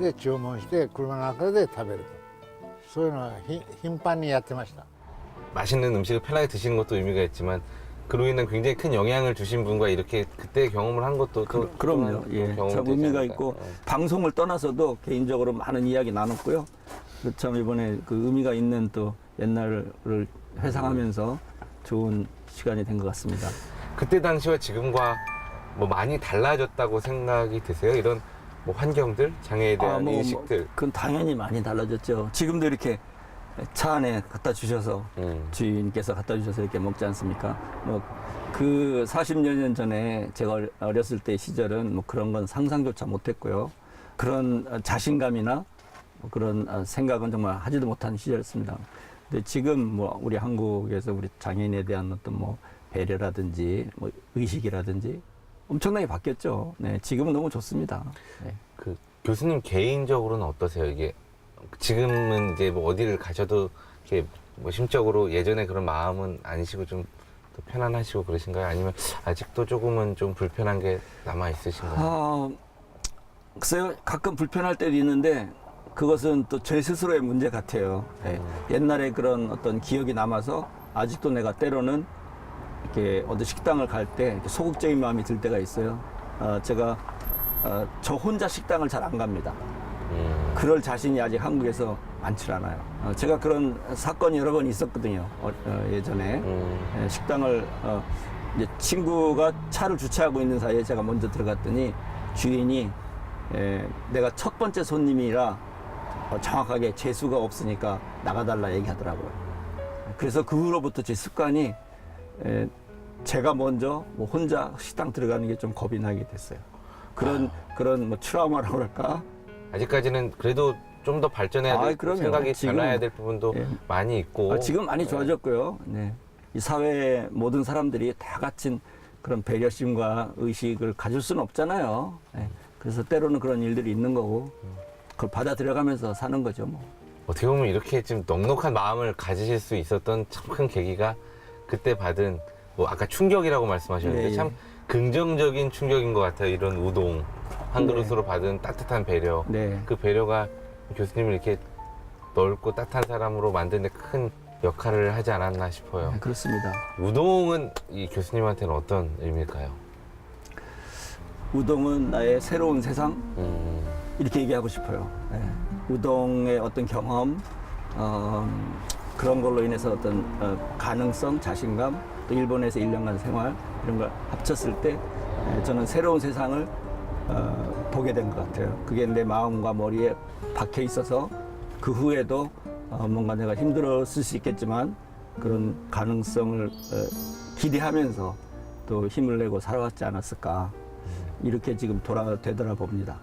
で注文して車の中で食べると、そういうのは頻繁にやってました。 맛있는 음식을 편하게 드시는 것도 의미가 있지만 그로 인한 굉장히 큰 영향을 주신 분과 이렇게 그때 경험을 한 것도 또 그럼요. 예, 경험이 참 되지 의미가 않을까. 있고 방송을 떠나서도 개인적으로 많은 이야기 나눴고요. 참 이번에 그 의미가 있는 또 옛날을 회상하면서 좋은 시간이 된 것 같습니다. 그때 당시와 지금과 뭐 많이 달라졌다고 생각이 드세요? 이런 뭐 환경들, 장애에 대한 인식들. 그건 당연히 많이 달라졌죠. 지금도 이렇게 차 안에 갖다 주셔서 주인께서 갖다 주셔서 이렇게 먹지 않습니까? 뭐 그 40여 년 전에 제가 어렸을 때 시절은 뭐 그런 건 상상조차 못했고요. 그런 자신감이나 뭐 그런 생각은 정말 하지도 못한 시절이었습니다. 근데 지금 뭐 우리 한국에서 우리 장애인에 대한 어떤 뭐 배려라든지 뭐 의식이라든지 엄청나게 바뀌었죠. 네, 지금은 너무 좋습니다. 네. 그 교수님 개인적으로는 어떠세요? 이게 지금은 이제 뭐 어디를 가셔도 이렇게 뭐 심적으로 예전에 그런 마음은 아니시고 좀 더 편안하시고 그러신가요? 아니면 아직도 조금은 좀 불편한 게 남아 있으신가요? 글쎄요, 가끔 불편할 때도 있는데 그것은 또 제 스스로의 문제 같아요. 네. 옛날에 그런 어떤 기억이 남아서 아직도 내가 때로는 이렇게 어디 식당을 갈 때 소극적인 마음이 들 때가 있어요. 제가 저 혼자 식당을 잘 안 갑니다. 그럴 자신이 아직 한국에서 많지 않아요. 제가 그런 사건이 여러 번 있었거든요. 예전에 식당을 이제 친구가 차를 주차하고 있는 사이에 제가 먼저 들어갔더니 주인이 내가 첫 번째 손님이라 정확하게 재수가 없으니까 나가달라 얘기하더라고요. 그래서 그 후로부터 제 습관이 제가 먼저 뭐 혼자 식당 들어가는 게 좀 겁이 나게 됐어요. 그런 뭐 트라우마라고 할까? 아직까지는 그래도 좀 더 발전해야 될 그럼요. 생각이 지금, 달라야 될 부분도 많이 있고 지금 많이 좋아졌고요. 네. 이 사회의 모든 사람들이 다 같은 그런 배려심과 의식을 가질 수는 없잖아요. 네. 그래서 때로는 그런 일들이 있는 거고 그걸 받아들여가면서 사는 거죠. 뭐. 어떻게 보면 이렇게 좀 넉넉한 마음을 가지실 수 있었던 참 큰 계기가 그때 받은 뭐 아까 충격이라고 말씀하셨는데 네, 참 긍정적인 충격인 것 같아요. 이런 우동 한 그릇으로 받은 따뜻한 배려. 네. 그 배려가 교수님을 이렇게 넓고 따뜻한 사람으로 만드는 데 큰 역할을 하지 않았나 싶어요. 네, 그렇습니다. 우동은 이 교수님한테는 어떤 의미일까요? 우동은 나의 새로운 세상 이렇게 얘기하고 싶어요. 네. 우동의 어떤 경험 그런 걸로 인해서 어떤 가능성, 자신감, 또 일본에서 1년간 생활 이런 걸 합쳤을 때 저는 새로운 세상을 보게 된 것 같아요. 그게 내 마음과 머리에 박혀 있어서 그 후에도 뭔가 내가 힘들었을 수 있겠지만 그런 가능성을 기대하면서 또 힘을 내고 살아왔지 않았을까 이렇게 지금 되돌아봅니다.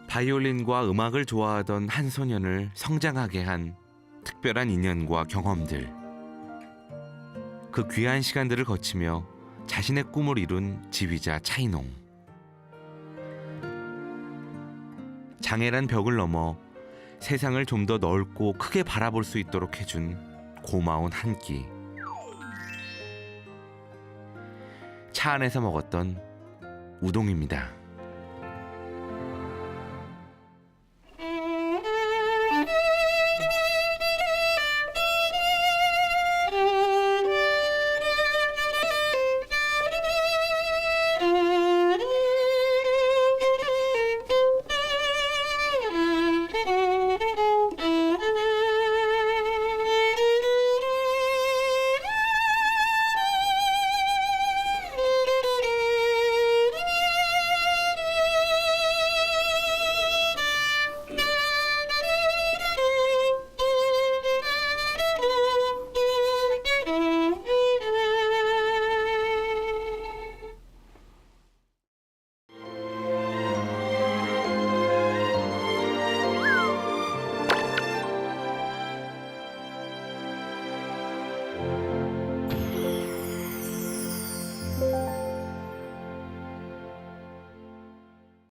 바이올린과 음악을 좋아하던 한 소년을 성장하게 한 특별한 인연과 경험들. 그 귀한 시간들을 거치며 자신의 꿈을 이룬 지휘자 차이농. 장애란 벽을 넘어 세상을 좀 더 넓고 크게 바라볼 수 있도록 해준 고마운 한 끼. 차 안에서 먹었던 우동입니다.